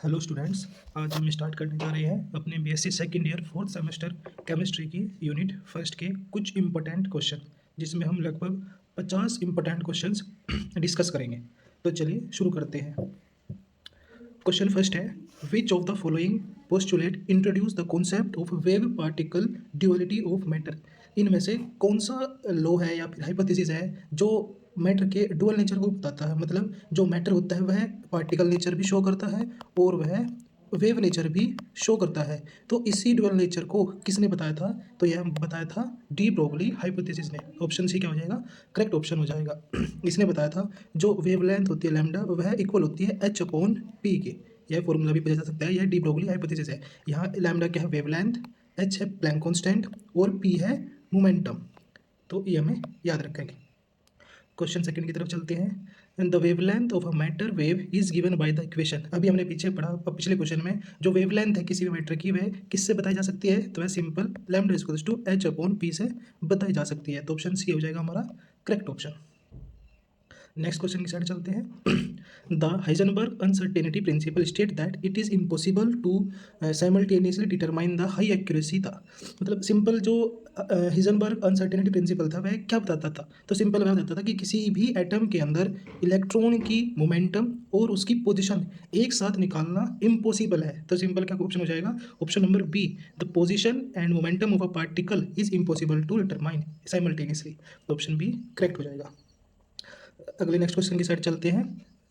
Hello students. आज हम start करने जा रहे हैं अपने BSc second year fourth semester chemistry की यूनिट फर्स्ट के कुछ इम्पोर्टेंट क्वेश्चन, जिसमें हम लगभग 50 इम्पोर्टेंट क्वेश्चंस डिस्कस करेंगे। तो चलिए शुरू करते हैं। क्वेश्चन फर्स्ट है, विच of the following postulate introduce the concept of wave particle duality of matter. इनमें से कौन सा लॉ है या फिर हाइपोथेसिस है जो मैटर के डुअल नेचर को बताता है, मतलब जो मैटर होता है वह पार्टिकल नेचर भी शो करता है और वह वेव नेचर भी शो करता है। तो इसी डुअल नेचर को किसने बताया था? तो यह बताया था डी ब्रोगली हाइपोथेसिस ने। ऑप्शन सी क्या हो जाएगा? करेक्ट ऑप्शन हो जाएगा। इसने बताया था जो वेवलेंथ होती है लैम्डा वह इक्वल होती है एच अपॉन पी के। यह फॉर्मूला भी पूछा जा सकता है। यह डी ब्रोगली हाइपोथेसिस है। यहाँ लैम्डा क्या है? वेवलेंथ, एच है प्लैंक कांस्टेंट और पी है मोमेंटम। तो ये हमें याद रखेंगे। क्वेश्चन सेकंड की तरफ चलते हैं। The wavelength of a matter wave is given by the equation. अभी हमने पीछे पढ़ा पिछले क्वेश्चन में, जो वेवलेंथ है किसी भी मैटर की वह किससे बताई जा सकती है? तो वह simple lambda equals to H upon P से बताई जा सकती है। तो ऑप्शन सी हो जाएगा हमारा करेक्ट ऑप्शन। नेक्स्ट क्वेश्चन की साइड चलते हैं। The Heisenberg uncertainty principle state that it is impossible to simultaneously determine the high accuracy था। मतलब सिंपल जो हाइजेनबर्ग अनसर्टेनिटी प्रिंसिपल था वह क्या बताता था? तो सिंपल वह बताता था कि किसी भी एटम के अंदर इलेक्ट्रॉन की मोमेंटम और उसकी पोजिशन एक साथ निकालना इम्पॉसिबल है। तो सिंपल क्या ऑप्शन हो जाएगा? Option number B, the position and momentum of a particle is impossible to determine simultaneously. तो ऑप्शन बी करेक्ट हो जाएगा। अगले नेक्स्ट क्वेश्चन की साइड चलते हैं।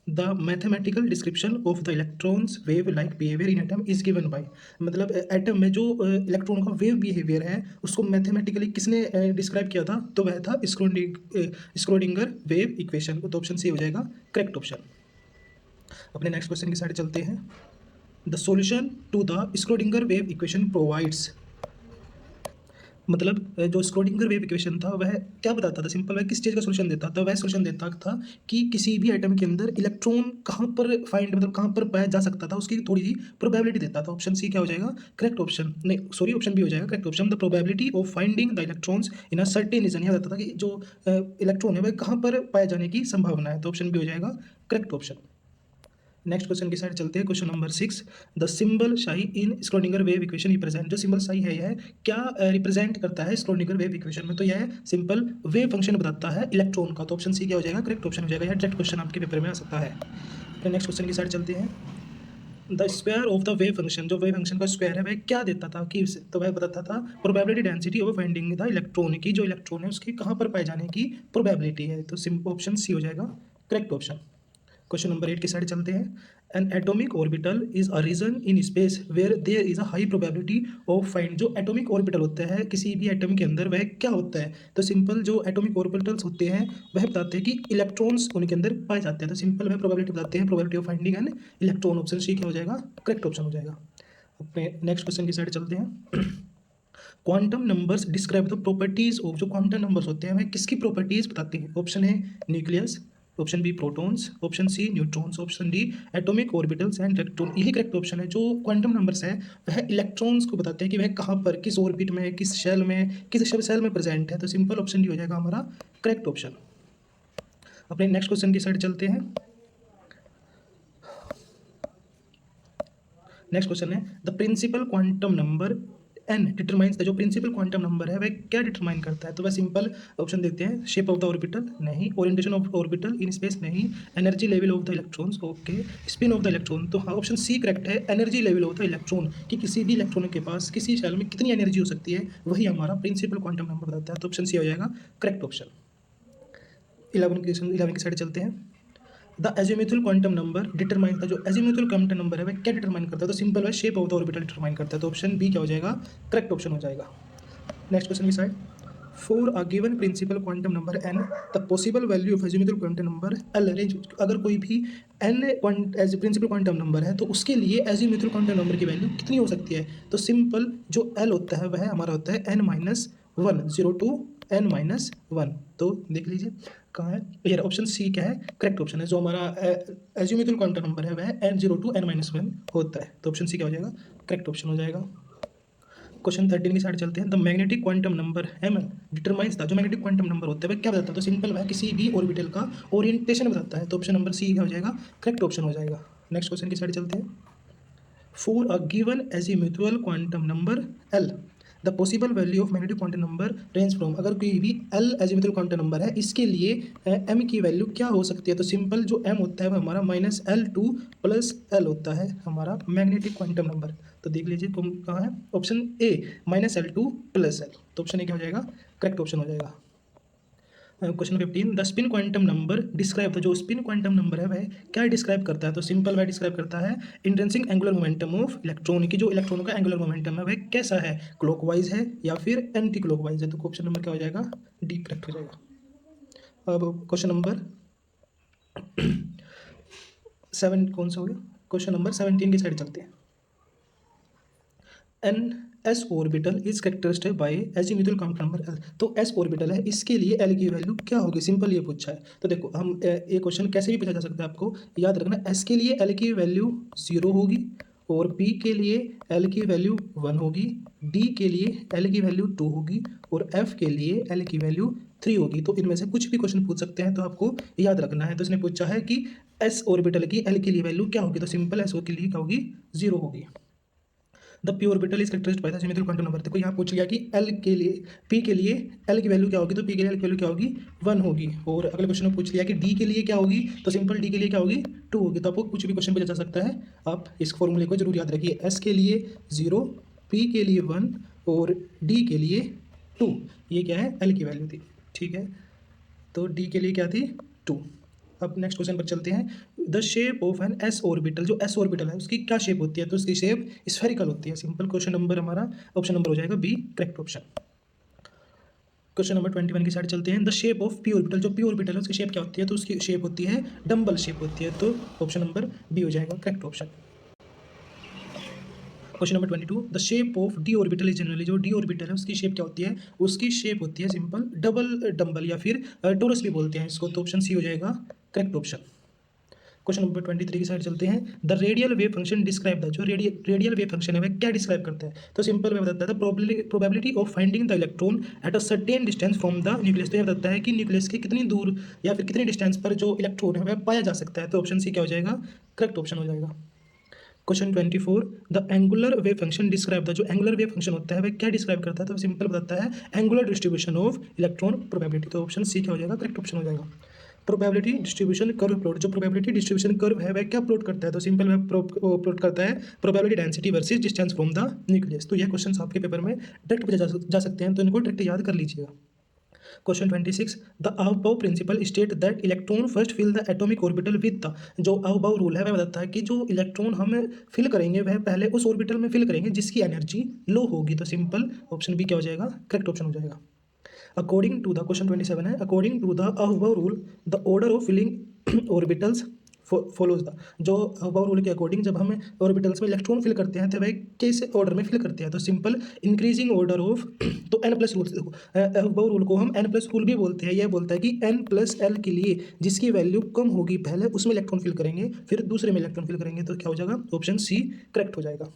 The mathematical description of the electrons wave like behaviour in atom is given by. मतलब atom में जो इलेक्ट्रॉन का वेव बिहेवियर है उसको मैथमेटिकली किसने डिस्क्राइब किया था? तो वह था स्क्रोडिंगर वेव इक्वेशन। तो ऑप्शन सी हो जाएगा करेक्ट ऑप्शन। अपने नेक्स्ट क्वेश्चन की साइड चलते हैं। The solution to the Schrodinger wave equation provides. मतलब जो स्क्रोडिंगर वेव इक्वेशन था वह क्या बताता था? सिंपल वह किस चीज़ का सोल्यूशन देता था? वह सोल्यूशन देता था कि किसी भी एटम के अंदर इलेक्ट्रॉन कहाँ पर फाइंड, मतलब कहाँ पर पाया जा सकता था, उसकी थोड़ी सी प्रोबेबिलिटी देता था। ऑप्शन सी क्या हो जाएगा? Correct option. नहीं सॉरी, ऑप्शन बी हो जाएगा correct option. The probability of finding the electrons in a certain region. यह बताता था कि जो इलेक्ट्रॉन है वह कहाँ पर पाए जाने की संभावना है। तो ऑप्शन बी हो जाएगा करेक्ट ऑप्शन। नेक्स्ट क्वेश्चन की साइड चलते हैं। Question number 6, the symbol Sai in Schrödinger wave equation represent. जो सिंबल साई है यह क्या रिप्रेजेंट करता है स्क्रोडिंगर वेव इक्वेशन में? तो यह सिंपल वेव फंक्शन बताता है इलेक्ट्रॉन का। तो ऑप्शन सी क्या हो जाएगा? करेक्ट ऑप्शन हो जाएगा। यह डायरेक्ट क्वेश्चन आपके पेपर में आ सकता है। फिर नेक्स्ट क्वेश्चन की साइड चलते हैं। The square of the wave function, जो वेव फंक्शन का स्क्वायर है वह क्या देता था कि? तो वह बताता था probability density of finding the electron की, जो इलेक्ट्रॉन है उसकी कहाँ पर पाए जाने की प्रोबेबिलिटी है। तो सिंपल ऑप्शन सी हो जाएगा करेक्ट ऑप्शन। क्वेश्चन नंबर 8 की साइड चलते हैं। An atomic orbital is a region in space where there is a high probability of find. जो एटॉमिक ऑर्बिटल होता है किसी भी एटम के अंदर वह क्या होता है? तो सिंपल जो एटॉमिक ऑर्बिटल्स होते हैं वह बताते हैं कि इलेक्ट्रॉन्स उनके अंदर पाए जाते हैं। तो सिंपल वह प्रोबेबिलिटी बताते हैं, probability of finding an electron. Option C क्या हो जाएगा? करेक्ट ऑप्शन हो जाएगा। अपने नेक्स्ट क्वेश्चन की साइड चलते हैं। Quantum numbers describe the properties of. जो क्वांटम नंबर्स होते हैं वह किसकी प्रॉपर्टीज बताते हैं? Option A nucleus, option B protons, option C neutrons, option D atomic orbitals and electron. यही करेक्ट ऑप्शन है। जो क्वांटम नंबर्स है वह इलेक्ट्रॉन्स को बताते हैं कि वह कहाँ पर, किस ऑर्बिट में, किस शेल में, किस शेल में प्रेजेंट है। तो सिंपल ऑप्शन डी हो जाएगा हमारा करेक्ट ऑप्शन। अपने नेक्स्ट क्वेश्चन की साइड चलते हैं। नेक्स्ट क्वेश्चन है, the principal quantum number N determines. जो प्रिंसिपल क्वांटम नंबर है वह क्या डिटरमाइन करता है? तो वह सिंपल ऑप्शन देते हैं, शेप ऑफ द ऑर्बिटल नहीं, orientation of orbital in space नहीं, energy level of the electrons okay, spin of the electron. तो हाँ ऑप्शन सी करेक्ट है, energy level of the electron, कि किसी भी इलेक्ट्रॉन के पास किसी शेल में कितनी एनर्जी हो सकती है वही हमारा प्रिंसिपल क्वांटम नंबर बताता है। तो ऑप्शन सी हो जाएगा करेक्ट ऑप्शन। 11 की साइड चलते हैं। The azimuthal quantum number determine था। जो एजीमुथल क्वांटम नंबर है वह क्या डिटरमाइन करता है? तो सिंपल है shape of the orbital determine करता है। तो ऑप्शन बी क्या हो जाएगा? करेक्ट ऑप्शन हो जाएगा। नेक्स्ट क्वेश्चन की side. For a given principal quantum number N the possible value of azimuthal quantum number L. अगर कोई भी N as principal quantum number है तो उसके लिए एजीमुथल क्वांटम नंबर की वैल्यू कितनी हो सकती है? तो सिंपल जो एल होता है वह हमारा होता है n-1, 0 to n-1। तो देख लीजिए कहाँ है ये ऑप्शन सी क्या है? करेक्ट ऑप्शन है। जो हमारा एजीमुथल क्वांटम नंबर है वह n0 to n-1 होता है। तो ऑप्शन सी क्या हो जाएगा? करेक्ट ऑप्शन हो जाएगा। क्वेश्चन 13 की साइड चलते हैं। The magnetic quantum number M determines था। जो मैग्नेटिक क्वांटम नंबर होता है वह क्या बताता है? तो सिंपल वह किसी भी ऑर्बिटल का ओरिएंटेशन बताता है। तो ऑप्शन नंबर सी क्या हो जाएगा? करेक्ट ऑप्शन हो जाएगा। नेक्स्ट क्वेश्चन की साइड चलते हैं। for a given azimuthal quantum number L, the possible value of magnetic quantum number range from, अगर कोई भी L एजिमुथल क्वांटम नंबर है इसके लिए M की वैल्यू क्या हो सकती है, तो सिंपल जो M होता है वो हमारा -L2 + L होता है हमारा मैग्नेटिक क्वांटम नंबर। तो देख लीजिए कहाँ है, ऑप्शन ए -L2 + L, तो ऑप्शन ए क्या हो जाएगा, करेक्ट ऑप्शन हो जाएगा। Question 15, the spin quantum number describe, जो स्पिन क्वांटम नंबर है वह क्या डिस्क्राइब करता है, तो सिंपल वह डिस्क्राइब करता है intrinsic angular momentum of electron, की जो इलेक्ट्रॉनों का एंगुलर मोमेंटम है वह कैसा है, क्लॉकवाइज है या फिर एंटी क्लॉकवाइज है, तो ऑप्शन नंबर क्या हो जाएगा, डी करेक्ट हो जाएगा। अब क्वेश्चन नंबर 7 कौन सा हो गया, क्वेश्चन नंबर 17 की साइड चलते हैं। An S orbital is characteristic by azimuthal quantum number L, तो एस ऑर्बिटल है इसके लिए L की वैल्यू क्या होगी, सिंपल ये पूछा है। तो देखो हम ये क्वेश्चन कैसे भी पूछा जा सकता है, आपको याद रखना S के लिए L की वैल्यू 0 होगी और P के लिए L की वैल्यू 1 होगी, D के लिए L की वैल्यू 2 होगी और F के लिए L की वैल्यू 3 होगी। तो इनमें से कुछ भी क्वेश्चन पूछ सकते हैं, तो आपको याद रखना है। तो इसने पूछा है कि एस ऑर्बिटल की L के लिए वैल्यू क्या होगी, तो सिंपल एस के लिए क्या होगी, 0 होगी। The P orbital is characterized by the symmetric quantum number, देखो यहाँ पूछ लिया कि एल के लिए, पी के लिए एल की वैल्यू क्या होगी, तो पी के लिए एल की वैल्यू क्या होगी, 1 होगी। और अगले क्वेश्चन में पूछ लिया कि डी के लिए क्या होगी, तो सिंपल डी के लिए क्या होगी, 2 होगी। तो आपको कुछ भी क्वेश्चन पूछा जा सकता है, आप इस फॉर्मूले को जरूर याद रखिए, एस के लिए 0, पी के लिए 1 और डी के लिए 2, ये क्या है, एल की वैल्यू थी, ठीक है। तो डी के लिए क्या थी, 2। अब नेक्स्ट क्वेश्चन पर चलते हैं। The shape of an S orbital, जो एस ऑर्बिटल है उसकी क्या शेप होती है, तो उसकी शेप स्फेरिकल होती है। सिंपल क्वेश्चन नंबर हमारा ऑप्शन नंबर हो जाएगा B, correct option. Question number 21 की साइड चलते हैं। The shape of P orbital, जो पी ऑर्बिटल है उसकी शेप क्या होती है, तो उसकी शेप होती है डम्बल शेप होती है, तो ऑप्शन नंबर बी हो जाएगा, correct option. Question number 22, the shape of D orbital is generally, जो डी ऑर्बिटल है उसकी शेप क्या होती है, उसकी शेप होती है सिंपल डबल डम्बल या फिर टोरस भी बोलते हैं इसको, तो ऑप्शन सी हो जाएगा, करेक्ट ऑप्शन। क्वेश्चन नंबर 23 की साइड चलते हैं। The radial wave function describe the, जो रेडियल वेव फंक्शन है वह क्या डिस्क्राइब करता है, तो सिंपल में बताता है probability of finding the electron at a certain distance from the nucleus, तो यह बताता है कि न्यूक्लियस के कितनी दूर या फिर कितनी डिस्टेंस पर जो इलेक्ट्रॉन है वह पाया जा सकता है, तो ऑप्शन सी क्या हो जाएगा, करेक्ट ऑप्शन हो जाएगा। Question 24, the angular wave function describe the, जो एंगुलर वेव फंक्शन होता है वह क्या डिस्क्राइब करता है, तो सिंपल बताता है angular distribution of electron probability, तो ऑप्शन सी क्या हो जाएगा, करेक्ट ऑप्शन हो जाएगा। प्रोबेबिलिटी डिस्ट्रीब्यूशन कर्व प्लॉट, जो प्रोबेबिलिटी डिस्ट्रीब्यूशन कर्व है वह क्या प्लॉट करता है, तो सिंपल वह प्लॉट करता है probability density versus distance from the nucleus. तो यह क्वेश्चन आपके पेपर में डायरेक्ट पूछे जा सकते हैं, तो इनको डायरेक्ट याद कर लीजिएगा। Question 26, the Aufbau principle state that electron first fill the atomic orbital with the, जो अबव रूल है वह बताता है कि जो इलेक्ट्रॉन हम फिल करेंगे वह पहले उस ऑर्बिटल में फिल करेंगे जिसकी एनर्जी लो होगी, तो सिंपल ऑप्शन बी क्या हो जाएगा, करेक्ट ऑप्शन हो जाएगा। अकॉर्डिंग टू द, क्वेश्चन 27 है, according to the Aufbau rule the order of filling orbitals follows the, जो अबव रूल के अकॉर्डिंग जब हम ऑर्बिटल्स में इलेक्ट्रॉन फिल करते हैं तो वह किस ऑर्डर में फिल करते हैं, तो सिंपल इंक्रीजिंग ऑर्डर ऑफ, तो N plus rule, Aufbau rule को हम एन प्लस रूल भी बोलते हैं। यह बोलता है कि एन प्लस एल के लिए जिसकी वैल्यू कम होगी पहले उसमें इलेक्ट्रॉन फिल करेंगे फिर दूसरे में इलेक्ट्रॉन फिल करेंगे, तो क्या हो जाएगा, ऑप्शन सी करेक्ट हो जाएगा।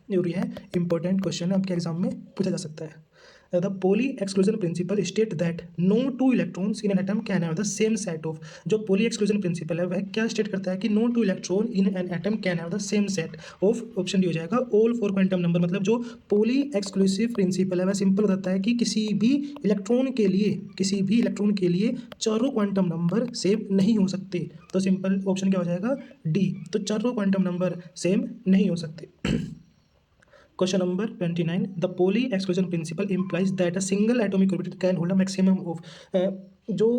और यह इंपॉर्टेंट क्वेश्चन है, आपके एग्जाम में पूछा जा सकता है। The Pauli exclusion principle state that no two electrons in an atom can have the same set of, जो पोली एक्सक्लूजन प्रिंसिपल है वह क्या स्टेट करता है कि no two electron in an atom can have the same set of, option D हो जाएगा all for quantum number. मतलब जो पोली एक्सक्लूसिव प्रिंसिपल है वह सिंपल बताता है कि किसी भी इलेक्ट्रॉन के लिए चारों क्वांटम नंबर सेम नहीं हो सकते, तो सिंपल ऑप्शन क्या हो जाएगा, डी, तो चारों क्वांटम नंबर सेम नहीं हो सकते। Question number 29, the Pauli exclusion principle implies that a single atomic orbital can hold a maximum of, जो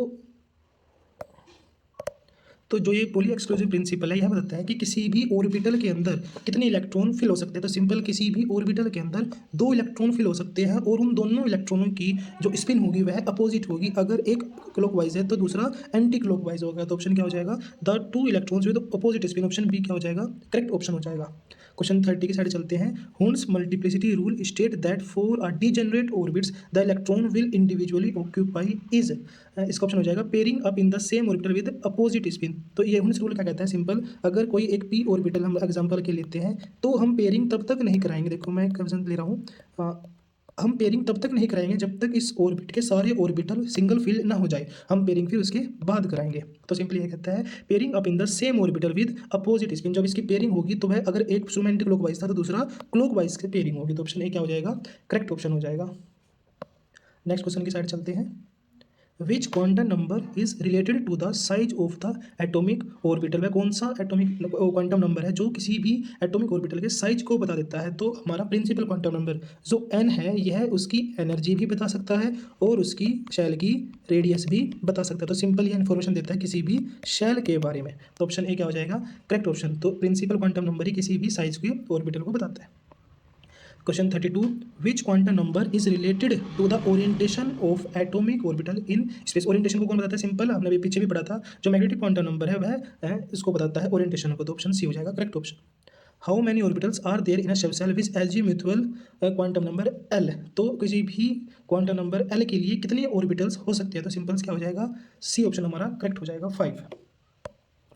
तो जो ये पोली एक्सक्लूसिव प्रिंसिपल है यह बताता है कि किसी भी ऑर्बिटल के अंदर कितने इलेक्ट्रॉन फिल हो सकते हैं, तो सिंपल किसी भी ऑर्बिटल के अंदर 2 इलेक्ट्रॉन फिल हो सकते हैं और उन दोनों इलेक्ट्रॉनों की जो स्पिन होगी वह अपोजिट होगी, अगर एक क्लॉकवाइज है तो दूसरा एंटी क्लॉकवाइज होगा, तो ऑप्शन क्या हो जाएगा, the 2 electrons with opposite spin, option B क्या हो जाएगा, करेक्ट ऑप्शन हो जाएगा। क्वेश्चन 30 की साइड चलते हैं। Hund's multiplicity rule state that for a degenerate orbits the electron will individually occupy is, इसका ऑप्शन हो जाएगा pairing up in the same orbital with opposite spin. तो ये हुन्स रूल क्या कहता है, सिंपल अगर कोई एक पी ऑर्बिटल हम एग्जांपल के लेते हैं तो हम पेयरिंग तब तक नहीं कराएंगे। देखो मैं एक एग्जांपल ले रहा हूँ, हम पेयरिंग तब तक नहीं कराएंगे जब तक इस ऑर्बिट के सारे ऑर्बिटल सिंगल फील्ड ना हो जाए, हम पेयरिंग फिर उसके बाद कराएंगे। तो सिंपली ये कहता है pairing up in the same orbital with opposite spin. जब इसकी पेयरिंग होगी तो वह अगर एक इंस्ट्रूमेंट एंटी क्लॉकवाइज था तो दूसरा क्लॉकवाइज की पेयरिंग होगी। तो ऑप्शन ए क्या हो जाएगा, करेक्ट ऑप्शन हो जाएगा। नेक्स्ट क्वेश्चन की साइड चलते हैं। Which quantum number is related to the size of the atomic orbital. वह कौन सा एटॉमिक क्वांटम नंबर है जो किसी भी एटॉमिक ऑर्बिटल के साइज को बता देता है। तो हमारा प्रिंसिपल क्वांटम नंबर जो n है यह उसकी एनर्जी भी बता सकता है और उसकी शेल की रेडियस भी बता सकता है। तो सिंपल ये इन्फॉर्मेशन देता है किसी भी शेल के बारे में। तो ऑप्शन ए क्या हो जाएगा, करेक्ट ऑप्शन। तो प्रिंसिपल क्वांटम नंबर ही किसी भी साइज के ऑर्बिटल को बताता है। Question 32, which quantum number is related to the orientation of atomic orbital in space. Orientation को कौन बताता है, सिंपल, हमने अभी पीछे भी पढ़ा था, जो मैग्नेटिक क्वांटम नंबर है वह इसको बताता है ओरिएंटेशन को। तो ऑप्शन सी हो जाएगा correct option. How many orbitals are there in a shell which azimuthal quantum number L. तो किसी भी क्वांटम नंबर एल के लिए कितने ऑर्बिटल्स हो सकते हैं। तो सिंपल क्या हो जाएगा, सी ऑप्शन हमारा करेक्ट हो जाएगा 5।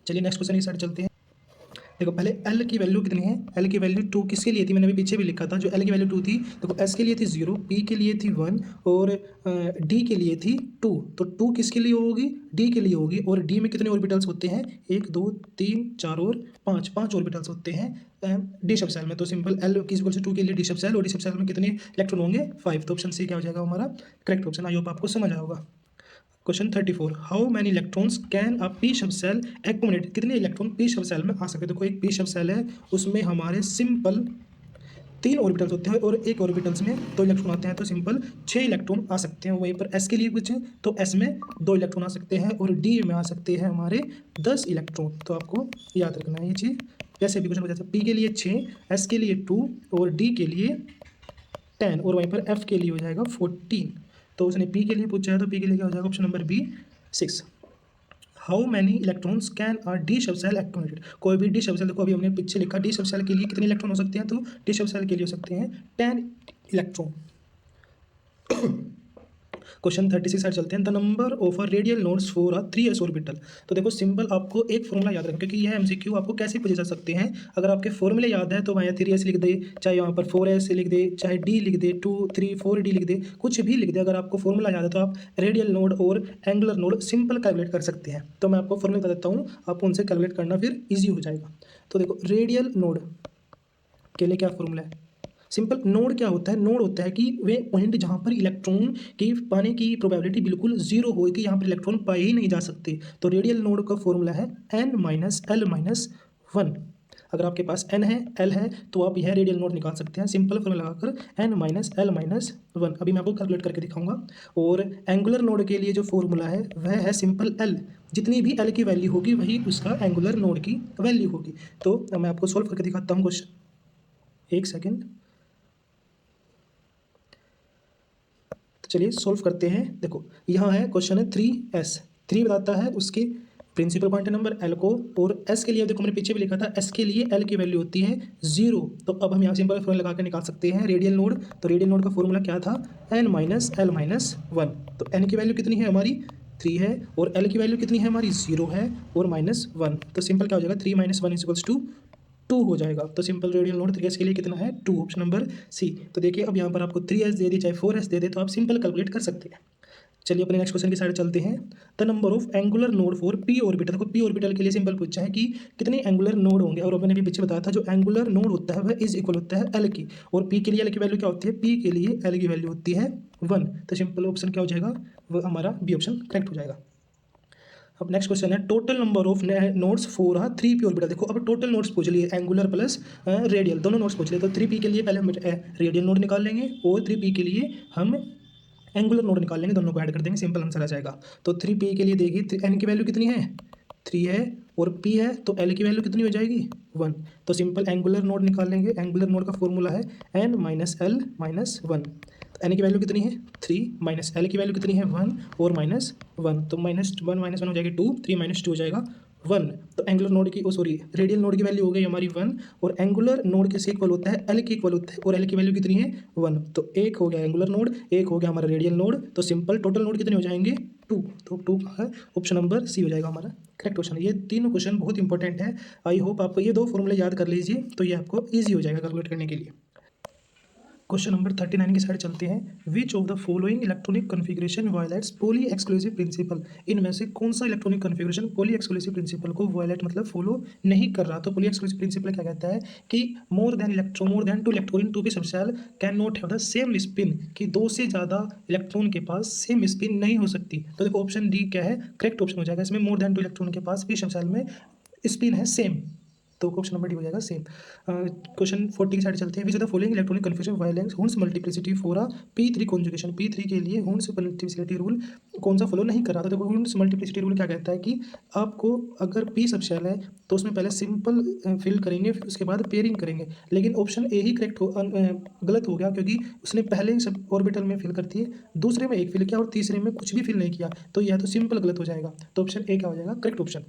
चलिए नेक्स्ट क्वेश्चन की साइड चलते हैं। देखो पहले L की वैल्यू कितनी है, L की वैल्यू 2 किसके लिए थी, मैंने अभी पीछे भी लिखा था। जो L की वैल्यू 2 थी, देखो S के लिए थी 0, P के लिए थी 1 और D के लिए थी 2। तो 2 किसके लिए होगी, D के लिए होगी। और D में कितने ऑर्बिटल्स होते हैं, 1 2 3 4 और 5 ऑर्बिटल्स होते हैं डी सब सेल में। तो सिंपल L की इक्वल से 2 के लिए डी सब सेल, और डी सब सेल में कितने इलेक्ट्रॉन होंगे 5। तो ऑप्शन सी क्या हो जाएगा हमारा करेक्ट ऑप्शन। आई होप आपको समझ आया होगा। Question 34, how many electrons can a P सब सेल एक्यूमुलेट। कितने इलेक्ट्रॉन पी सब सेल में आ सकते हैं। देखो एक पी सब सेल है, उसमें हमारे सिंपल 3 ऑर्बिटल्स होते हैं और एक ऑर्बिटल्स में 2 इलेक्ट्रॉन आते हैं। तो सिंपल 6 इलेक्ट्रॉन आ सकते हैं। वहीं पर एस के लिए कुछ है, तो एस में 2 इलेक्ट्रॉन आ सकते हैं और डी में आ सकते हैं हमारे 10 इलेक्ट्रॉन। तो आपको याद रखना है ये चीज़। जैसे भी क्वेश्चन हो जाता है, पी के लिए 6, एस के लिए 2 और डी के लिए 10 और वहीं पर एफ के लिए हो जाएगा 14। तो उसने पी के लिए पूछा है, तो पी के लिए क्या हो जाएगा option number B 6। How many electrons can are D sub shell accumulated. कोई भी डी सब सेल, देखो अभी हमने पीछे लिखा डी सब सेल के लिए कितने इलेक्ट्रॉन हो सकते हैं। तो डी सब सेल के लिए हो सकते हैं 10 इलेक्ट्रॉन। क्वेश्चन 36 साइड चलते हैं। The number of a radial nodes for a 3s orbital. तो देखो सिंपल आपको एक फॉर्मूला याद रखना, क्योंकि यह एमसीक्यू आपको कैसे पूछे जा सकते हैं। अगर आपके फॉर्मूले याद है तो वहाँ 3s लिख दे, चाहे यहाँ पर 4s लिख दे, चाहे d लिख दे, 2 3 4 d लिख दे, कुछ भी लिख दे। अगर आपको फॉर्मूला याद है तो आप रेडियल नोड और एंगुलर नोड सिंपल कैलकुलेट कर सकते हैं। तो मैं आपको फॉर्मूला बता देता हूँ, आप उनसे कैलकुलेट करना फिर ईजी हो जाएगा। तो देखो रेडियल नोड के लिए क्या फॉर्मूला है, सिंपल। नोड क्या होता है, नोड होता है कि वे पॉइंट जहाँ पर इलेक्ट्रॉन की पाने की प्रोबेबिलिटी बिल्कुल जीरो हो, कि यहाँ पर इलेक्ट्रॉन पाए ही नहीं जा सकते। तो रेडियल नोड का फॉर्मूला है n-l-1। अगर आपके पास n है, l है, तो आप यह रेडियल नोड निकाल सकते हैं सिंपल फॉर्मूला लगाकर n-l-1। अभी मैं आपको कैलकुलेट करके दिखाऊंगा। और एंगुलर नोड के लिए जो फॉर्मूला है वह है सिंपल l। जितनी भी l की वैल्यू होगी वही उसका एंगुलर नोड की वैल्यू होगी। तो मैं आपको सोल्व करके दिखाता हूँ क्वेश्चन, एक सेकेंड। चलिए सोल्व करते हैं। देखो यहाँ है क्वेश्चन है 3s, 3 बताता है उसके प्रिंसिपल क्वांटम नंबर l को, और s के लिए देखो मैंने पीछे भी लिखा था s के लिए l की वैल्यू होती है 0। तो अब हम यहाँ सिंपल फॉर्मूला लगा कर निकाल सकते हैं रेडियल नोड। तो रेडियल नोड का फॉर्मूला क्या था, n-l-1। तो n की वैल्यू कितनी है हमारी 3 है, और l की वैल्यू कितनी है हमारी 0 है और -1। तो सिंपल क्या हो जाएगा 3 - 1 = 2 हो जाएगा। तो सिंपल रेडियल नोड 3s के लिए कितना है 2, ऑप्शन नंबर सी। तो देखिए अब यहाँ पर आपको 3s दे दे चाहे 4s दे दे तो आप सिंपल कैलकुलेट कर सकते हैं। चलिए अपने नेक्स्ट क्वेश्चन की साइड चलते हैं। The number of angular node for P orbital. को पी ऑर्बिटल के लिए सिंपल पूछा है कि कितने एंगुलर नोड होंगे, और मैंने भी पीछे बताया था जो एंगुलर नोड होता है वह इज इक्वल होता है एल की, और पी के लिए एल की वैल्यू क्या होती है, पी के लिए एल की वैल्यू होती है 1। तो सिंपल ऑप्शन क्या हो जाएगा, वह हमारा बी ऑप्शन करेक्ट हो जाएगा। अब नेक्स्ट क्वेश्चन है total number of nodes for 3p orbital. देखो अब टोटल नोड्स पूछ लिए, एंगुलर प्लस रेडियल दोनों नोड्स पूछ लिए। तो 3p के लिए पहले हम रेडियल नोड निकाल लेंगे और 3p के लिए हम एंगुलर नोड निकाल लेंगे, दोनों को ऐड कर देंगे, सिंपल आंसर आ जाएगा। तो 3p के लिए देखिए n की वैल्यू कितनी है 3 है और p है, तो l की वैल्यू कितनी हो जाएगी 1। तो सिंपल एंगुलर नोड निकाल लेंगे। एंगुलर नोड का फॉर्मूला है n - l-1। तो n की वैल्यू कितनी है 3 माइनस l की वैल्यू कितनी है 1 और -1। तो -1 हो जाएगी 2, 3 - 2 हो जाएगा 1। तो एंगुलर नोड की रेडियल नोड की वैल्यू हो गई हमारी 1, और एंगुलर नोड के इक्वल होता है l के इक्वल होता है, और l की वैल्यू कितनी है 1। तो एक हो गया एंगुलर नोड, एक हो गया हमारा रेडियल नोड। तो सिंपल टोटल नोड कितने हो जाएंगे 2। तो 2 है ऑप्शन नंबर सी हो जाएगा हमारा करेक्ट क्वेश्चन। ये तीनों क्वेश्चन बहुत इंपॉर्टेंट है। आई होप आपको ये 2 फॉर्मूले याद कर लीजिए, तो ये आपको ईजी हो जाएगा कैलकुलेट करने के लिए। क्वेश्चन नंबर 39 की साइड चलते हैं। Which of the following electronic configuration violates Pauli exclusive principle. इनमें से कौन सा electronic configuration Pauli exclusive principle को वायलेट मतलब फॉलो नहीं कर रहा। तो पॉली एक्सक्लूसिव प्रिंसिपल क्या कहता है कि more than two electron in two p subshell can not have the same spin, कि दो से ज़्यादा इलेक्ट्रॉन के पास सेम स्पिन नहीं हो सकती। तो देखो ऑप्शन डी क्या है, करेक्ट ऑप्शन हो जाएगा। इसमें मोर देन टू इलेक्ट्रॉन के पास पी सबशेल में स्पिन है सेम, तो ऑप्शन नंबर डी हो जाएगा सेम। क्वेश्चन 40 की साइड चलते हैं। Which the following electronic confusion violence Hund's multiplicity for a P3 conjugation. P3 के लिए हुन्स मल्टीप्लिसिटी रूल कौन सा फॉलो नहीं कर रहा था। देखो हुन्स मल्टीप्लिसिटी रूल क्या कहता है कि आपको अगर पी सबशेल है तो उसमें पहले सिंपल फिल करेंगे, फिर उसके बाद पेयरिंग करेंगे। लेकिन ऑप्शन ए ही करेक्ट हो गलत हो गया, क्योंकि उसने पहले सब ऑर्बिटल में फिल करती है, दूसरे में एक फिल किया और तीसरे में कुछ भी फिल नहीं किया, तो यह तो सिंपल गलत हो जाएगा। तो ऑप्शन ए क्या हो जाएगा, करेक्ट ऑप्शन।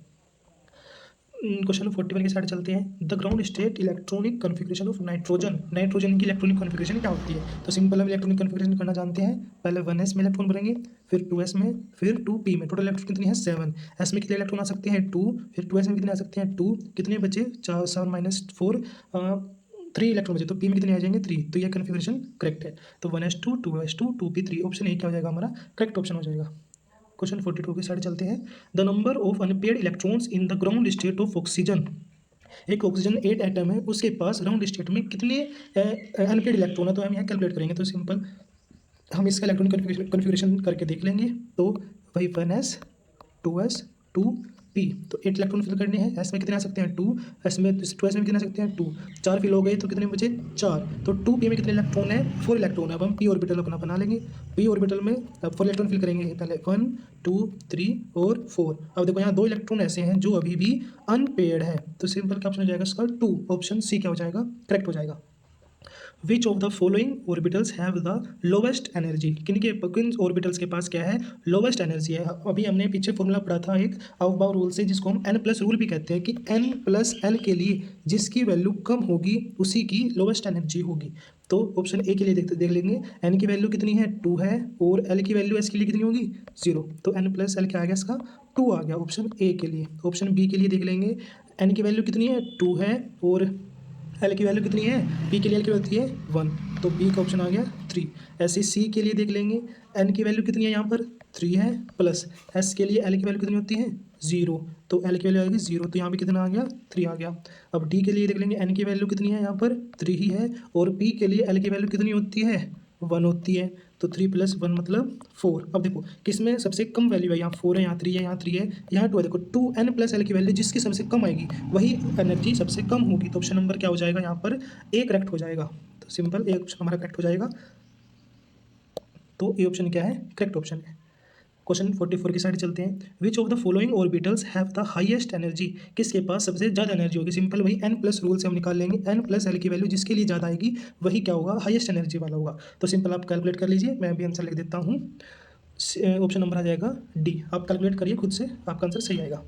क्वेश्चन 41 के साइड चलते हैं। The ground state electronic configuration of nitrogen. Nitrogen की इलेक्ट्रॉनिक कन्फिग्रेशन क्या होती है। तो सिंपल हम इलेक्ट्रॉनिक कन्फिग्रेशन करना जानते हैं। पहले 1s में इलेक्ट्रॉन भरेंगे, फिर 2s में, फिर 2p में। टोटल इलेक्ट्रॉन कितनी है 7। s में कितने इलेक्ट्रॉन आ सकते हैं 2, फिर 2s में कितने आ सकते हैं 2, कितने बचे 4, 7 - 4 3 इलेक्ट्रॉन बचे, तो p में कितने आ जाएंगे 3। तो यह कन्फिग्रेशन करेक्ट है। तो 1s2 2s2 2p3 option A क्या हो जाएगा हमारा, करेक्ट ऑप्शन हो जाएगा। क्वेश्चन 42 की साइड चलते हैं। The number of unpaired electrons in the ground state of oxygen. एक ऑक्सीजन 8 एटम है, उसके पास ग्राउंड स्टेट में कितने अनपेयर्ड इलेक्ट्रॉन है। तो हम यहाँ कैलकुलेट करेंगे, तो सिंपल हम इसका इलेक्ट्रॉनिक कन्फिग्रेशन करके देख लेंगे। तो वही 1s 2s 2p, तो 8 इलेक्ट्रॉन फिल करने हैं। एस में कितने आ सकते हैं 2, एस में 2s में कितने आ सकते हैं 2, 4 फिल हो गए, तो कितने बचे 4। तो 2p में कितने इलेक्ट्रॉन है 4 इलेक्ट्रॉन है। अब हम p ऑर्बिटल अपना बना लेंगे। p ऑर्बिटल में अब 4 इलेक्ट्रॉन फिल करेंगे, पहले 1 2 3 और 4। अब देखो यहाँ 2 इलेक्ट्रॉन ऐसे हैं जो अभी भी अनपेयर्ड है, तो सिंपल क्या ऑप्शन हो जाएगा इसका 2, ऑप्शन सी क्या हो जाएगा, करेक्ट हो जाएगा। विच of the following orbitals have the lowest energy. किन ऑर्बिटल्स के पास क्या है, लोवेस्ट एनर्जी है। अभी हमने पीछे फॉर्मूला पढ़ा था एक अफबाउ रूल से, जिसको हम n+ रूल भी कहते हैं, कि n+l के लिए जिसकी वैल्यू कम होगी उसी की लोवेस्ट एनर्जी होगी। तो ऑप्शन ए के लिए देख लेंगे। n की वैल्यू कितनी है 2 है, और l की वैल्यू s के लिए कितनी होगी 0, तो n+l क्या आ गया इसका 2 आ गया ऑप्शन ए के लिए। ऑप्शन बी के लिए देख लेंगे। n की वैल्यू कितनी है 2 है, और एल की वैल्यू कितनी है, पी के लिए एल की वैल्यू होती है 1, तो बी का ऑप्शन आ गया 3। ऐसे सी के लिए देख लेंगे। एन की वैल्यू कितनी है यहाँ पर 3 है, प्लस एस के लिए एल की वैल्यू कितनी होती है 0, तो एल की वैल्यू आएगी 0, तो यहाँ पे कितना आ गया 3 आ गया। अब डी के लिए देख लेंगे। एन की वैल्यू कितनी है यहाँ पर 3 ही है, और पी के लिए एल की वैल्यू कितनी होती है 1 होती है, तो 3 + 1 मतलब 4। अब देखो किसमें सबसे कम वैल्यू है, यहाँ 4 है, यहाँ 3 है, यहाँ 3 है, यहाँ 2 है। देखो 2n+l की वैल्यू जिसकी सबसे कम आएगी वही एनर्जी सबसे कम होगी, तो ऑप्शन नंबर क्या हो जाएगा यहाँ पर ए करेक्ट हो जाएगा। तो सिंपल ए ऑप्शन हमारा करेक्ट हो जाएगा, तो ए ऑप्शन क्या है, करेक्ट ऑप्शन है। क्वेश्चन 44 की साइड चलते हैं। Which of the following orbitals have the highest energy. किसके पास सबसे ज़्यादा एनर्जी होगी। सिंपल वही n+ रूल से हम निकाल लेंगे। n+l की वैल्यू जिसके लिए ज़्यादा आएगी वही क्या होगा, हाईएस्ट एनर्जी वाला होगा। तो सिंपल आप कैलकुलेट कर लीजिए, मैं भी आंसर लिख देता हूँ। ऑप्शन नंबर आ जाएगा डी। आप कैलकुलेट करिए खुद से, आपका आंसर सही आएगा।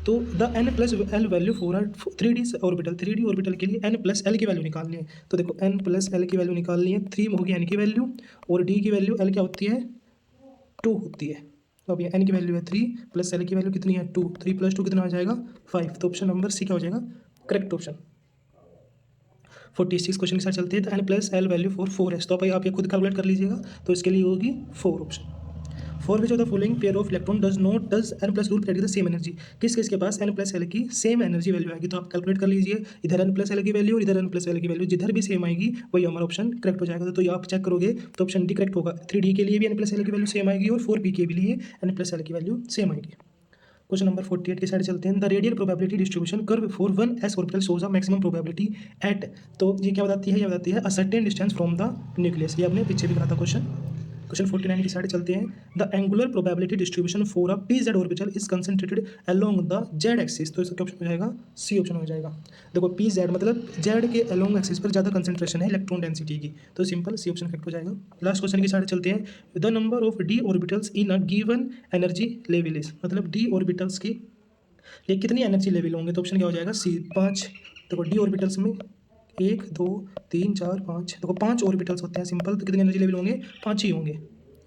तो the n+l value for 3D orbital, 3D orbital के लिए n+l की वैल्यू निकालनी है। तो देखो n+l की वैल्यू निकालनी है, 3 होगी n की वैल्यू, और d की वैल्यू l क्या होती है 2 होती है। तो अब ये n की वैल्यू है 3, प्लस l की वैल्यू कितनी है 2, 3 + 2 कितना आ जाएगा 5, तो ऑप्शन नंबर सी क्या हो जाएगा, करेक्ट ऑप्शन। 46 क्वेश्चन के साथ चलते हैं। तो n+l वैल्यू फॉर 4s, तो आप ये खुद कैलकुलेट कर लीजिएगा, तो इसके लिए होगी 4 option. For which of the following pair of electron does n+ rule predict the same energy. किसके पास n+l की सेम एनर्जी वैल्यू आएगी, तो आप कैलकुलेट कर लीजिए। इधर n+l की वैल्यू और इधर n+l की वैल्यू जिधर भी सेम आएगी वही हमारा ऑप्शन करेक्ट हो जाएगा। तो ये आप चेक करोगे तो ऑप्शन डी करेक्ट होगा। 3D के लिए भी n+l की वैल्यू सेम आएगी, और 4p के लिए n+l की वैल्यू सेम आएगी। क्वेश्चन नंबर 48 की साइड चलते हैं। The radial probability distribution curve for 1s orbital shows a maximum probability at. तो ये क्या बताती है, ये बताती है a certain distance from the nucleus. ये आपने पीछे भी करा था क्वेश्चन। क्वेश्चन 49 की साइड चलते हैं। The angular probability distribution for a pz orbital is concentrated along the z axis. तो इसका ऑप्शन हो जाएगा सी ऑप्शन हो जाएगा। देखो pz मतलब z के अलोंग एक्सिस पर ज़्यादा कंसंट्रेशन है इलेक्ट्रॉन डेंसिटी की, तो सिंपल सी ऑप्शन करेक्ट हो जाएगा। लास्ट क्वेश्चन की साइड चलते हैं। The number of d orbitals in a given energy level is, मतलब d ऑर्बिटल्स की ये कितनी एनर्जी लेवल होंगे, तो ऑप्शन क्या हो जाएगा सी 5। देखो डी ऑर्बिटल्स में 1 2 3 4 5, देखो 5 ऑर्बिटल्स होते हैं सिंपल, तो कितने एनर्जी लेवल होंगे 5 ही होंगे।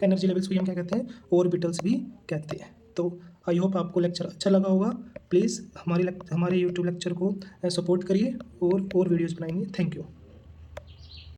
एनर्जी लेवल्स को हम क्या कहते हैं, ऑर्बिटल्स भी कहते हैं। तो आई होप आपको लेक्चर अच्छा लगा होगा। प्लीज़ हमारे यूट्यूब लेक्चर को सपोर्ट करिए और वीडियोज़ बनाएंगे। Thank you.